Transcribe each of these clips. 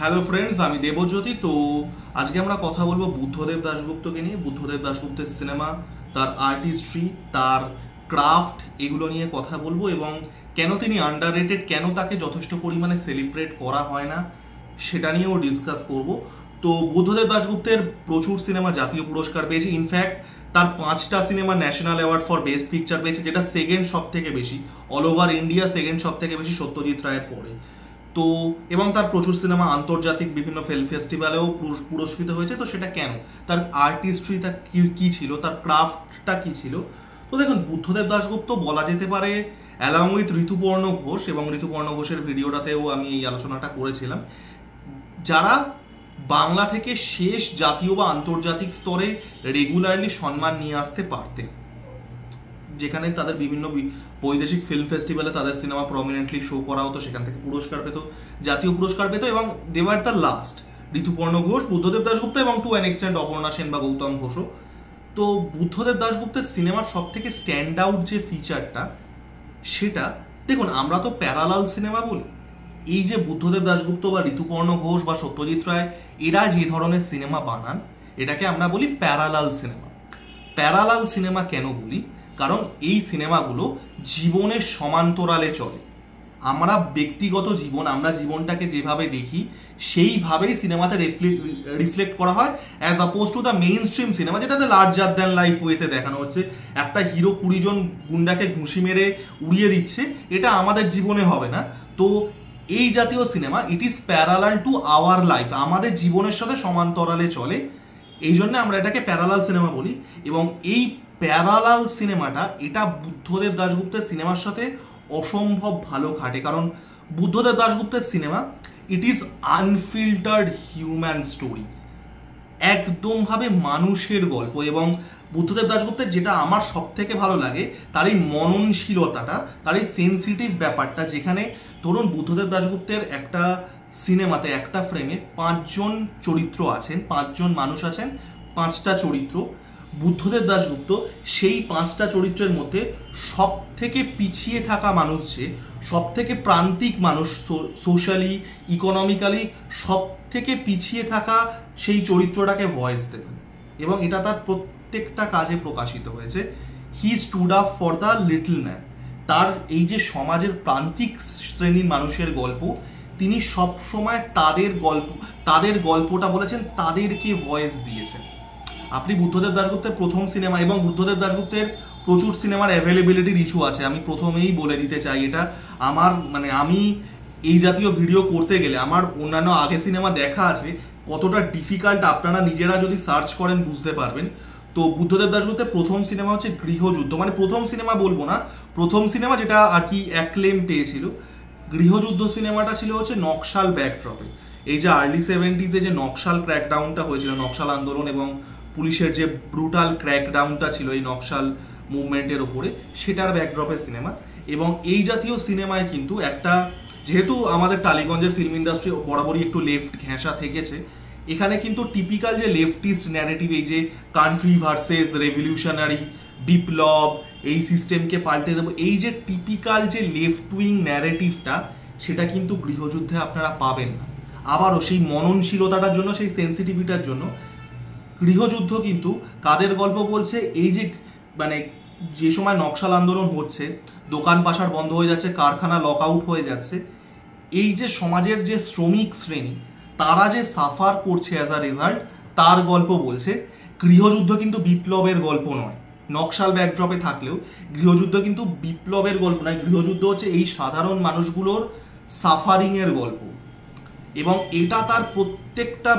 Hello friends, আমি দেবজ্যোতি। তো আজকে আমরা কথা বলবো বুদ্ধদেব দাশগুপ্তকে নিয়ে। বুদ্ধদেব দাশগুপ্তের সিনেমা, তার আর্টিস্ট্রি, তার ক্রাফট, এগুলো নিয়ে কথা বলবো এবং কেন তিনি আন্ডাররেটেড, কেন তাকে যথেষ্ট পরিমাণে সেলিব্রেট করা হয় না সেটা নিয়েও ডিসকাস করব। তো বুদ্ধদেব দাশগুপ্তের প্রচুর সিনেমা জাতীয় পুরস্কার পেয়েছে। ইনফ্যাক্ট তার 5টা cinema national award for best picture পেয়েছে, যেটা সেকেন্ড সব থেকে বেশি, অল ওভার ইন্ডিয়া সেকেন্ড সব থেকে বেশি সত্যজিৎ রায়ের পরে। তো এবং তার প্রচুর সিনেমা আন্তর্জাতিক বিভিন্ন ফিল্ম ফেস্টিভ্যালেও পুরস্কৃত হয়েছে। তো সেটা কেন, তার আর্টিস্ট্রিটা কি ছিল, তার ক্রাফটটা কি ছিল। তো দেখুন, বুদ্ধদেব দাশগুপ্ত বলা যেতে পারে অ্যালং উইথ ঋতুপর্ণ ঘোষ, এবং ঋতুপর্ণ ঘোষের ভিডিওটাতেও আমি এই আলোচনাটা করেছিলাম, যারা বাংলা থেকে শেষ জাতীয় বা আন্তর্জাতিক স্তরে রেগুলারলি সম্মান নিয়ে আসতে পারতেন, যেখানে তাদের বিভিন্ন বৈদেশিক ফিল্ম ফেস্টিভ্যালে তাদের সিনেমা প্রমিনেন্টলি শো করা হতো, সেখান থেকে পুরস্কার পেত, জাতীয় পুরস্কার পেত, এবং দেওয়ার দ্য লাস্ট ঋতুপর্ণ ঘোষ, বুদ্ধদেব দাশগুপ্ত এবং to an extent Aparna Sen বা গৌতম ঘোষও। তো বুদ্ধদেব দাশগুপ্তের সিনেমার সব থেকে স্ট্যান্ড আউট যে ফিচারটা, সেটা দেখুন, আমরা তো প্যারালাল সিনেমা বলি। এই যে বুদ্ধদেব দাশগুপ্ত বা ঋতুপর্ণ ঘোষ বা সত্যজিৎ রায়, এরা যে ধরনের সিনেমা বানান, এটাকে আমরা বলি প্যারালাল সিনেমা। প্যারালাল সিনেমা কেন বলি? কারণ এই সিনেমাগুলো জীবনের সমান্তরালে চলে। আমরা ব্যক্তিগত জীবন, আমরা জীবনটাকে যেভাবে দেখি সেইভাবেই সিনেমাতে রিফ্লেক্ট করা হয়, as oppose to the main stream cinema, যেটাতে লার্জার দ্যান লাইফ ওয়েতে দেখানো হচ্ছে। একটা হিরো 20 জন গুন্ডাকে ঘুষি মেরে উড়িয়ে দিচ্ছে, এটা আমাদের জীবনে হবে না। তো এই জাতীয় cinema, it is parallel to our life, আমাদের জীবনের সাথে সমান্তরালে চলে, এই জন্য আমরা এটাকে প্যারালাল সিনেমা বলি। এবং এই প্যারালাল সিনেমাটা, এটা বুদ্ধদেব দাশগুপ্তের সিনেমার সাথে অসম্ভব ভালো খাটে। কারণ বুদ্ধদেব দাশগুপ্তের সিনেমা, it is unfiltered human stories, একদমভাবে মানুষের গল্প। এবং বুদ্ধদেব দাশগুপ্তের যেটা আমার সব থেকে ভালো লাগে, তার এই মননশীলতাটা, তার এই সেন্সিটিভ ব্যাপারটা, যেখানে ধরুন বুদ্ধদেব দাশগুপ্তের একটা সিনেমাতে, একটা ফ্রেমে 5 জন চরিত্র আছেন, 5 জন মানুষ আছেন, 5টা চরিত্র। বুদ্ধদেব দাশগুপ্ত সেই 5টা চরিত্রের মধ্যে সব থেকে পিছিয়ে থাকা মানুষ, যে সব থেকে প্রান্তিক মানুষ, সোশ্যালি ইকোনমিক্যালি সব থেকে পিছিয়ে থাকা সেই চরিত্রটাকে ভয়েস দেবেন, এবং এটা তার প্রত্যেকটা কাজে প্রকাশিত হয়েছে। হি stood up for the little man. তার এই যে সমাজের প্রান্তিক শ্রেণীর মানুষের গল্প, তিনি সব সময় তাদের গল্পটা বলেছেন, তাদেরকে ভয়েস দিয়েছেন। আপনি বুদ্ধদেব দাশগুপ্তের প্রথম সিনেমা, এবং বুদ্ধদেব দাশগুপ্তের প্রচুর সিনেমার অ্যাভেলেবিলিটির ইস্যু আছে, আমি প্রথমেই বলে দিতে চাই এটা। আমার আমি এই জাতীয় ভিডিও করতে গেলে আমার অন্যান্য আগে সিনেমা দেখা আছে, কতটা ডিফিকাল্ট আপনারা নিজেরা যদি সার্চ করেন বুঝতে পারবেন। তো বুদ্ধদেব দাশগুপ্তের প্রথম সিনেমা হচ্ছে গৃহযুদ্ধ, মানে প্রথম সিনেমা বলবো না, প্রথম সিনেমা যেটা আর কি অ্যাক্লেম পেয়েছিল, গৃহযুদ্ধ সিনেমাটা ছিল হচ্ছে নকশাল ব্যাকড্রপে। এই যে আর্লি 70s যে নকশাল ক্র্যাকডাউনটা হয়েছিল, নকশাল আন্দোলন এবং পুলিশের যে ব্রুটাল ক্র্যাকডাউনটা ছিল এই নকশাল মুভমেন্টের ওপরে, সেটার ব্যাকড্রপের সিনেমা। এবং এই জাতীয় সিনেমায় কিন্তু একটা, যেহেতু আমাদের টালিগঞ্জের ফিল্ম ইন্ডাস্ট্রি বরাবরই একটু লেফট ঘেঁষা থেকেছে, এখানে কিন্তু টিপিক্যাল যে লেফটিস্ট ন্যারেটিভ, এই যে কান্ট্রি ভার্সেস রেভলিউশনারি, বিপ্লব, এই সিস্টেমকে পাল্টে দেবো, এই যে টিপিক্যাল যে লেফট উইং ন্যারেটিভটা, সেটা কিন্তু গৃহযুদ্ধে আপনারা পাবেন না। আবারও সেই মননশীলতাটার জন্য, সেই সেন্সিটিভিটার জন্য গৃহযুদ্ধ কিন্তু কাদের গল্প বলছে, এই যে যে সময় নকশাল আন্দোলন হচ্ছে, দোকান পাশার বন্ধ হয়ে যাচ্ছে, কারখানা লক আউট হয়ে যাচ্ছে, এই যে সমাজের যে শ্রমিক শ্রেণী, তারা যে সাফার করছে অ্যাজ আ রেজাল্ট, তার গল্প বলছে। গৃহযুদ্ধ কিন্তু বিপ্লবের গল্প নয়। নকশাল ব্যাকড্রপে থাকলেও গৃহযুদ্ধ কিন্তু বিপ্লবের গল্প নয়। গৃহযুদ্ধ হচ্ছে এই সাধারণ মানুষগুলোর সাফারিং এর গল্প, এবং এটা তার প্রত্যেকটা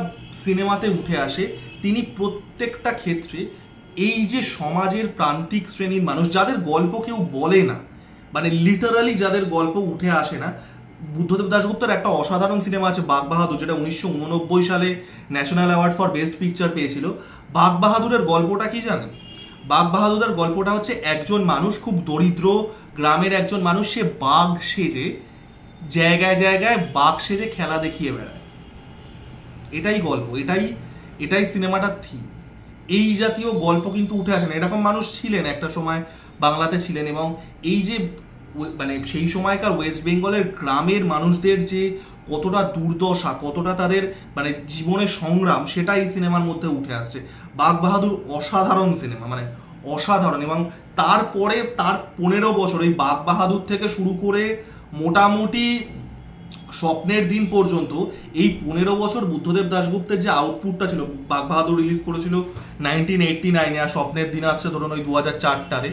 সিনেমাতে উঠে আসে। তিনি প্রত্যেকটা ক্ষেত্রে এই যে সমাজের প্রান্তিক শ্রেণীর মানুষ, যাদের গল্প কেউ বলে না, লিটারালি যাদের গল্প উঠে আসে না। বুদ্ধদেব দাশগুপ্তের একটা অসাধারণ সিনেমা আছে বাঘবাহাদুর, যেটা 1989 সালে national award for best picture পেয়েছিল। বাঘবাহাদুরের গল্পটা কি জানেন? বাঘবাহাদুরের গল্পটা হচ্ছে একজন মানুষ, খুব দরিদ্র গ্রামের একজন মানুষ, সে বাঘ সেজে জায়গায় জায়গায় বাঘ সেজে খেলা দেখিয়ে বেড়ায়। এটাই গল্প, এটাই সিনেমাটার থিম। এই জাতীয় গল্প কিন্তু উঠে আসে না। এরকম মানুষ ছিলেন একটা সময়, বাংলাতে ছিলেন। এবং এই যে মানে সেই সময়কার ওয়েস্ট বেঙ্গলের গ্রামের মানুষদের যে কতটা দুর্দশা, কতটা তাদের মানে জীবনের সংগ্রাম, সেটা এই সিনেমার মধ্যে উঠে আসছে। বাঘ বাহাদুর অসাধারণ সিনেমা, মানে অসাধারণ। এবং তারপরে তার 15 বছর এই বাঘ বাহাদুর থেকে শুরু করে মোটামুটি স্বপ্নের দিন পর্যন্ত এই 15 বছর বুদ্ধদেব দাশগুপ্তের যে আউটপুটটা ছিল, বাঘ বাহাদুর রিলিজ করেছিল 1989-এ, আর স্বপ্নের দিন আসছে ধরুন ওই 2004-টারে,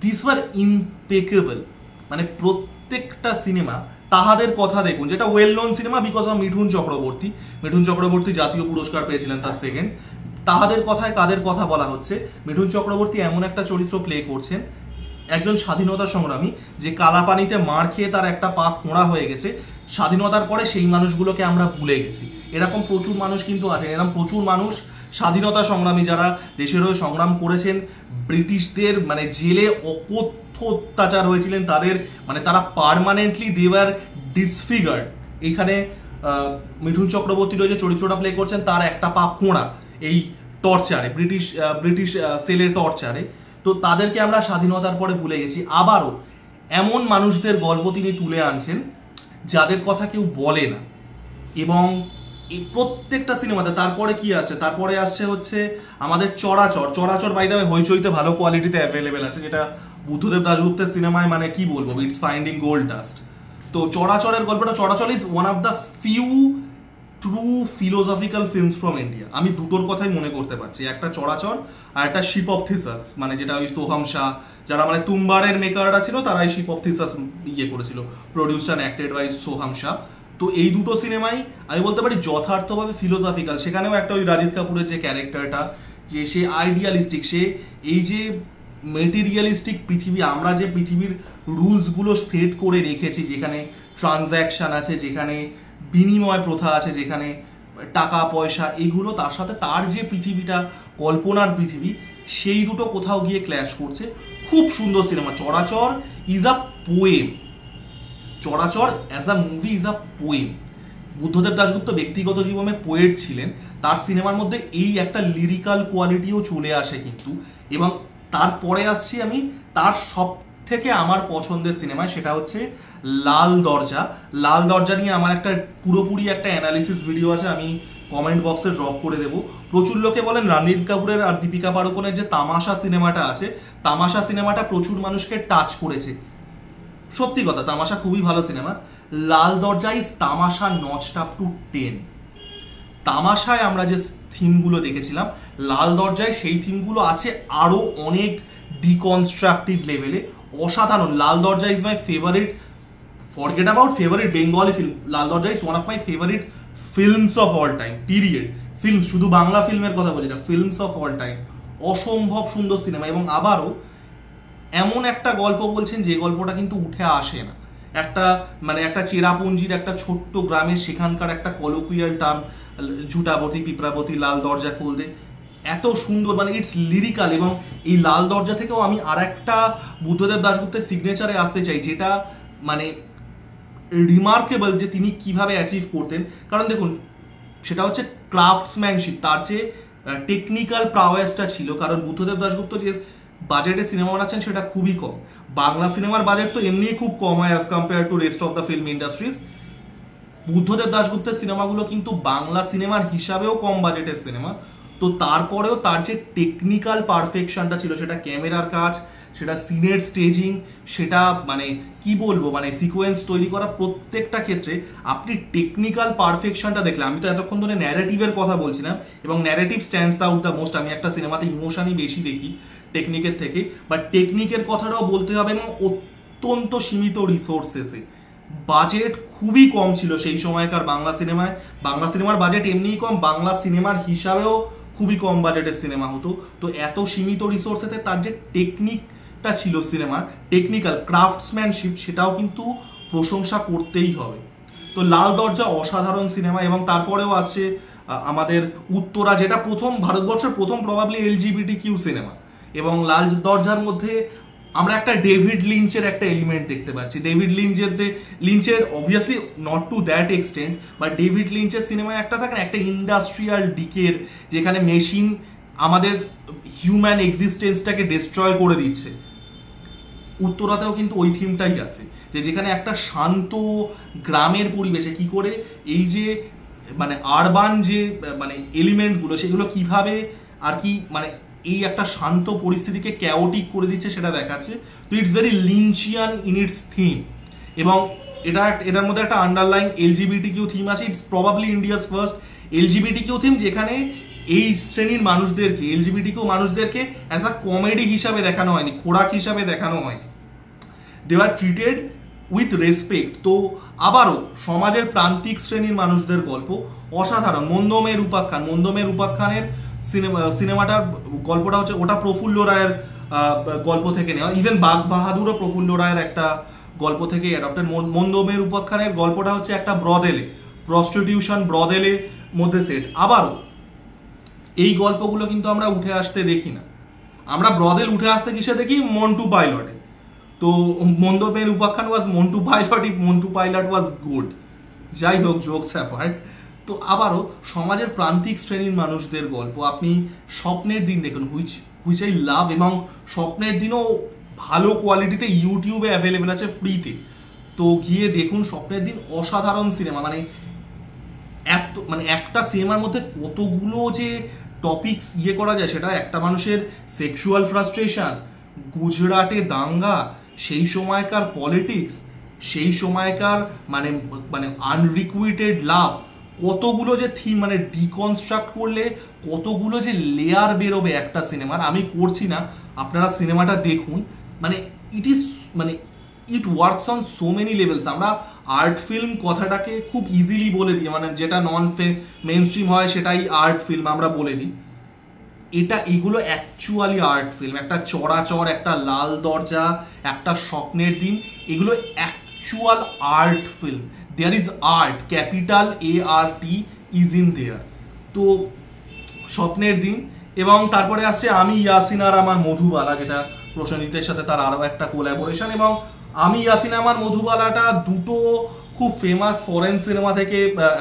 দিস ওয়ার ইমপেকেবল। মানে প্রত্যেকটা সিনেমা, তাহাদের কথা দেখুন, যেটা well known cinema because of Mithun Chakraborty. Mithun Chakraborty জাতীয় পুরস্কার পেয়েছিলেন তার সেকেন্ড। তাহাদের কথায় কাদের কথা বলা হচ্ছে? মিঠুন চক্রবর্তী এমন একটা চরিত্র প্লে করছেন, একজন স্বাধীনতা সংগ্রামী যে কালাপানিতে মার খেয়ে তার একটা পা খোঁড়া হয়ে গেছে। স্বাধীনতার পরে সেই মানুষগুলোকে আমরা ভুলে গেছি। এরকম প্রচুর মানুষ কিন্তু আছেন, এরকম প্রচুর মানুষ স্বাধীনতা সংগ্রামী যারা দেশের হয়ে সংগ্রাম করেছেন, ব্রিটিশদের মানে জেলে অকথ্য অত্যাচার হয়েছিলেন তাদের, মানে তারা পার্মানেন্টলি দে ওয়্যার ডিসফিগার্ড। এখানে মিঠুন চক্রবর্তীর যে চরিত্রটা প্লে করছেন তার একটা পা খোঁড়া এই টর্চারে, ব্রিটিশ সেলের টর্চারে। তো তাদেরকে আমরা স্বাধীনতার পরে ভুলে গেছি। আবারও এমন মানুষদের গল্প তিনি তুলে আনছেন যাদের কথা কেউ বলে না। এবং এই প্রত্যেকটা সিনেমাতে তারপরে কি আসছে, তারপরে আসছে হচ্ছে আমাদের চরাচর বাই দ্য ওয়ে হইচইতে ভালো কোয়ালিটিতে অ্যাভেলেবেল আছে, যেটা বুদ্ধদেব দাশগুপ্তের সিনেমায় মানে কি বলবো, ইটস ফাইন্ডিং গোল্ড ডাস্ট। তো চরাচরের গল্পটা, Charachar is one of the few true philosophical films from India. আমি দুটোর কথাই মনে করতে পারছি, একটা চরাচর আর একটা শিপ অফ থিসাস, মানে যেটা ওই সোহাম শাহ, যারা মানে তুম্বারের মেকাররা ছিল তারা এই শিপ অফ থিসাস করেছিল, produced and acted by Soham Shah. তো এই দুটো সিনেমাই আমি বলতে পারি যথার্থভাবে ফিলোসফিক্যাল। সেখানেও একটা ওই রাজিত কাপুরের যে ক্যারেক্টারটা, যে সে আইডিয়ালিস্টিক, সে এই যে মেটেরিয়ালিস্টিক পৃথিবী, আমরা যে পৃথিবীর রুলসগুলো সেট করে রেখেছি, যেখানে ট্রানজ্যাকশন আছে, যেখানে বিনিময় প্রথা আছে, যেখানে টাকা পয়সা এগুলো, তার সাথে তার যে পৃথিবীটা কল্পনার পৃথিবী, সেই দুটো কোথাও গিয়ে ক্ল্যাশ করছে। খুব সুন্দর সিনেমা। Charachar is a poem, Charachar as a movie is a poem. Buddhadeb Dasgupta ব্যক্তিগত জীবনে পোয়েট ছিলেন, তার সিনেমার মধ্যে এই একটা লিরিক্যাল কোয়ালিটিও চলে আসে কিন্তু। এবং তারপরে আসছি আমি তার সব থেকে আমার পছন্দের সিনেমায়, সেটা হচ্ছে লাল দরজা। লাল দরজা নিয়ে আমার একটা পুরোপুরি একটা অ্যানালিসিস ভিডিও আছে, আমি কমেন্ট বক্সে ড্রপ করে দেবো। প্রচুর লোকে বলেন রণবীর কাপুরের আর দীপিকা পাড়ুকোনের যে তামাশা সিনেমাটা আছে, তামাশা সিনেমাটা প্রচুর মানুষকে টাচ করেছে। সত্যি কথা, তামাশা খুবই ভালো সিনেমা। লাল দরজা ইজ তামাশা নচড আপ টু 10। তামাশায় আমরা যে থিমগুলো দেখেছিলাম, লাল দরজায় সেই থিমগুলো আছে আরো অনেক ডিকনস্ট্রাকটিভ লেভেলে। অসাধারণ। Lal Darja is my favourite, forget about favourite Bengali film, Lal Darja is one of my favourite films of all time, period. Film, শুধু বাংলা ফিল্মের কথা বলছি না, ফিল্মস অফ অল টাইম। অসম্ভব সুন্দর সিনেমা। এবং আবারও এমন একটা গল্প বলছেন যে গল্পটা কিন্তু উঠে আসে না। একটা মানে একটা চেরাপুঞ্জির একটা ছোট্ট গ্রামের সেখানকার একটা কলোকুয়াল টার্ম, ঝুটাবতী পিঁপড়াবতী লাল দরজা খুল দে, এত সুন্দর, মানে ইটস লিরিক্যাল। এবং এই লাল দরজা থেকেও আমি আর একটা বুদ্ধদেব দাশগুপ্তের সিগনেচারে আসতে চাই, যেটা মানে রিমার্কেবল, যে তিনি কিভাবে অ্যাচিভ করতেন। কারণ দেখুন, সেটা হচ্ছে ক্রাফটসম্যানশিপ, তার যে টেকনিক্যাল প্রাওয়েসটা ছিল। কারণ বুদ্ধদেব দাশগুপ্ত যে বাজেটে সিনেমা বানাচ্ছেন সেটা খুবই কম। বাংলা সিনেমার বাজেট তো এমনিই খুব কম হয় as compare to rest of the film industries. Buddhadeb দাশগুপ্তের সিনেমাগুলো কিন্তু বাংলা সিনেমার হিসাবেও কম বাজেটের সিনেমা। তো তারপরেও তার যে টেকনিক্যাল পারফেকশনটা ছিল, সেটা ক্যামেরার কাজ, সেটা সিনের স্টেজিং, সেটা মানে কি বলবো, মানে সিকোয়েন্স তৈরি করা, প্রত্যেকটা ক্ষেত্রে আপনি টেকনিক্যাল পারফেকশনটা দেখলে। আমি তো এতক্ষণ ধরে ন্যারেটিভের কথা বলছিলাম, এবং narrative stands out the most. আমি একটা সিনেমাতে ইমোশনই বেশি দেখি টেকনিকের থেকে, বাট টেকনিকের কথাটাও বলতে হবে। এবং অত্যন্ত সীমিত রিসোর্সেসে, বাজেট খুবই কম ছিল সেই সময়কার বাংলা সিনেমায়। বাংলা সিনেমার বাজেট এমনিই কম, বাংলা সিনেমার হিসাবেও খুবই কম বাজেটের সিনেমা হতো। তো এত সীমিত রিসোর্সেতে তার যে টেকনিকটা ছিল সিনেমার, টেকনিক্যাল ক্রাফটসম্যানশিপ, সেটাও কিন্তু প্রশংসা করতেই হবে। তো লাল দরজা অসাধারণ সিনেমা। এবং তারপরেও আসছে আমাদের উত্তরা, যেটা প্রথম ভারতবর্ষের প্রথম প্রবাবলি LGBTQ সিনেমা। এবং লাল দরজার মধ্যে আমরা একটা ডেভিড লিঞ্চের একটা এলিমেন্ট দেখতে পাচ্ছি। ডেভিড লিঞ্চের obviously not to that extent, but David লিঞ্চের সিনেমায় একটা থাকে না, একটা ইন্ডাস্ট্রিয়াল ডিকের, যেখানে মেশিন আমাদের হিউম্যান এক্সিস্টেন্সটাকে ডিস্ট্রয় করে দিচ্ছে। উত্তরাতেও কিন্তু ওই থিমটাই আছে, যে যেখানে একটা শান্ত গ্রামের পরিবেশে কি করে এই যে মানে আরবান যে মানে এলিমেন্টগুলো সেগুলো কিভাবে আর কি মানে এই একটা শান্ত পরিস্থিতিকে ক্যাওটিক করে দিচ্ছে সেটা দেখাচ্ছে। তো it's very Lynchian in its theme, এবং এটার মধ্যে একটা আন্ডারলাইন এলজিবিটিকিউ থিম আছে। It's probably India's first LGBTQ theme যেখানে এই শ্রেণীর মানুষদেরকে, এলজিবিটিকিউ মানুষদেরকে অ্যাজ আ কমেডি হিসাবে দেখানো হয়নি, খোরাক হিসাবে দেখানো হয়নি, দে আর ট্রিটেড উইথ রেসপেক্ট। তো আবারও সমাজের প্রান্তিক শ্রেণীর মানুষদের গল্প অসাধারণ। মন্দমের উপাখ্যানের সিনেমাটার গল্পটা হচ্ছে ওটা প্রফুল্ল রায়ের গল্প থেকে নেওয়া। ইভেন বাঘ বাহাদুরও প্রফুল্ল রায়ের একটা গল্প থেকে অ্যাডপ্টেড। মন্দমের উপাখ্যানের গল্পটা হচ্ছে একটা ব্রদেলে, প্রস্টিটিউশন ব্রদেলে মধ্যে সেট। আবারও এই গল্পগুলো কিন্তু আমরা উঠে আসতে দেখি না, আমরা ব্রদেল উঠে আসতে কিসে দেখি? মন্টু পাইলটে। তো মন্দমের উপাখ্যান was Montu pilot, if Montu pilot was good. যাই হোক, জোকস অ্যাপার্ট। তো আবারও সমাজের প্রান্তিক শ্রেণীর মানুষদের গল্প। আপনি স্বপ্নের দিন দেখুন, হুইচ আই লাভ, এবং স্বপ্নের দিনও ভালো কোয়ালিটিতে ইউটিউবে অ্যাভেলেবেল আছে ফ্রিতে। তো গিয়ে দেখুন স্বপ্নের দিন, অসাধারণ সিনেমা। মানে একটা সিনেমার মধ্যে কতগুলো যে টপিক করা যায়, সেটা একটা মানুষের সেক্সুয়াল ফ্রাস্ট্রেশন, গুজরাটে দাঙ্গা, সেই সময়কার পলিটিক্স, সেই সময়কার মানে মানে আনরিকুইটেড লাভ, কতগুলো যে থিম মানে ডিকনস্ট্রাক্ট করলে কতগুলো যে লেয়ার বেরোবে একটা সিনেমার। আমি করছি না, আপনারা সিনেমাটা দেখুন। মানে it works on so many levels. আমরা আর্ট ফিল্ম কথাটাকে খুব ইজিলি বলে দিই, মানে যেটা নন মেইন স্ট্রিম হয় সেটাই আর্ট ফিল্ম আমরা বলে দিই। এগুলো অ্যাকচুয়ালি আর্ট ফিল্ম। একটা চরাচর, একটা লাল দরজা, একটা স্বপ্নের দিন, এগুলো actual art film. There is art, capital ART is in there. তো স্বপ্নের দিন, এবং তারপরে আসছে আমি ইয়াসিন আর আমার মধুবালা, যেটা প্রসেনজিতের সাথে তার আরও একটা কোলাবোরেশন। এবং আমি ইয়াসিন আমার মধুবালাটা দুটো খুব ফেমাস ফরেন সিনেমা থেকে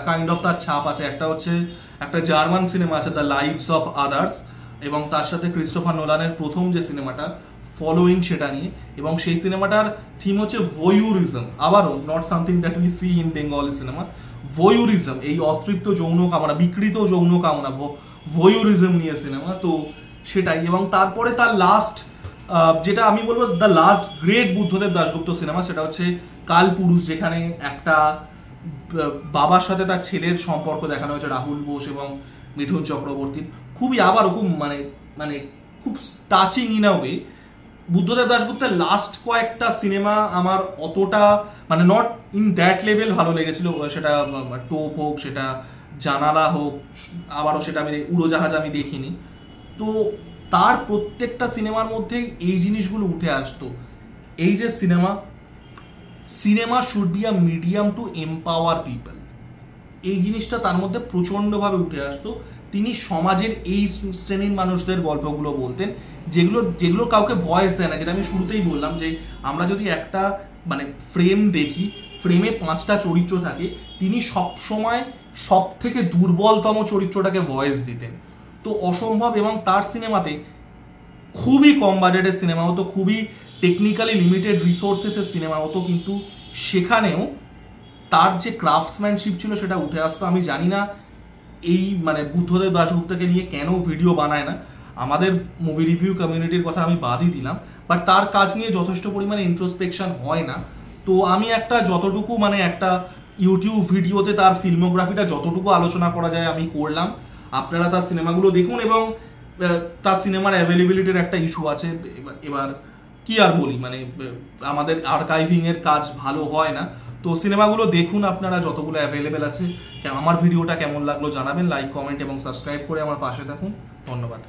কাইন্ড অফ তার ছাপ আছে। একটা হচ্ছে একটা জার্মান সিনেমা আছে দ্য লাইভস অফ আদার্স, এবং তার সাথে ক্রিস্টোফার নোলানের প্রথম যে সিনেমাটা ফলোয়িং, সেটা নিয়ে। এবং সেই সিনেমাটার থিম হচ্ছে ভয়ুরিজম। আবারও not something that we see in Bengali cinema. Voyeurism, এই অতৃপ্ত যৌন কামনা, বিকৃত যৌন কামনা, ভয়ুরিজম নিয়ে সিনেমা। তো সেটাই। এবং তারপরে তার লাস্ট, যেটা আমি বলবো the last great Buddhadeb Dasgupta cinema, সেটা হচ্ছে কালপুরুষ, যেখানে একটা বাবার সাথে তার ছেলের সম্পর্ক দেখানো হয়েছে, রাহুল বোস এবং মিঠুন চক্রবর্তীর। খুবই আবারও খুব মানে খুব touching in a way. Buddhadeb দাশগুপ্তের লাস্ট কয়েকটা সিনেমা আমার অতটা মানে নট ইন দ্যাট লেভেল ভালো লেগেছিল। সেটা টোপ হোক, সেটা জানালা হোক, আবারও সেটা আমি উড়োজাহাজ আমি দেখিনি। তো তার প্রত্যেকটা সিনেমার মধ্যেই এই জিনিসগুলো উঠে আসতো, এই যে cinema should be a medium to empower people, এই জিনিসটা তার মধ্যে প্রচণ্ডভাবে উঠে আসতো। তিনি সমাজের এই শ্রেণীর মানুষদের গল্পগুলো বলতেন, যেগুলো কাউকে ভয়েস দেয় না। যেটা আমি শুরুতেই বললাম, যে আমরা যদি একটা মানে ফ্রেম দেখি, ফ্রেমে 5টা চরিত্র থাকে, তিনি সবসময় সব থেকে দুর্বলতম চরিত্রটাকে ভয়েস দিতেন। তো অসম্ভব। এবং তার সিনেমাতে খুবই কম বাজেটের সিনেমা হতো, খুবই টেকনিক্যালি লিমিটেড রিসোর্সেসের সিনেমা হতো, কিন্তু সেখানেও তার যে ক্রাফটসম্যানশিপ ছিল সেটা উঠে আসতো। আমি জানি না এই মানে বুদ্ধদেব দাশগুপ্তকে নিয়ে কেন ভিডিও বানায় না। আমাদের মুভি রিভিউ কমিউনিটির কথা আমি বাদই দিলাম, বাট তার কাজ নিয়ে যথেষ্ট পরিমাণে ইন্ট্রোস্পেকশন হয় না। তো আমি একটা যতটুকু মানে একটা ইউটিউব ভিডিওতে তার ফিল্মোগ্রাফিটা যতটুকু আলোচনা করা যায় আমি করলাম। আপনারা তার সিনেমাগুলো দেখুন, এবং তার সিনেমার অ্যাভেলেবিলিটির একটা ইস্যু আছে। এবার কি আর বলি, মানে আমাদের আর্কাইভিং এর কাজ ভালো হয় না। তো সিনেমাগুলো দেখুন আপনারা, যতগুলো অ্যাভেলেবেল আছে। আমার ভিডিওটা কেমন লাগলো জানাবেন, লাইক, কমেন্ট এবং সাবস্ক্রাইব করে আমার পাশে থাকুন। ধন্যবাদ।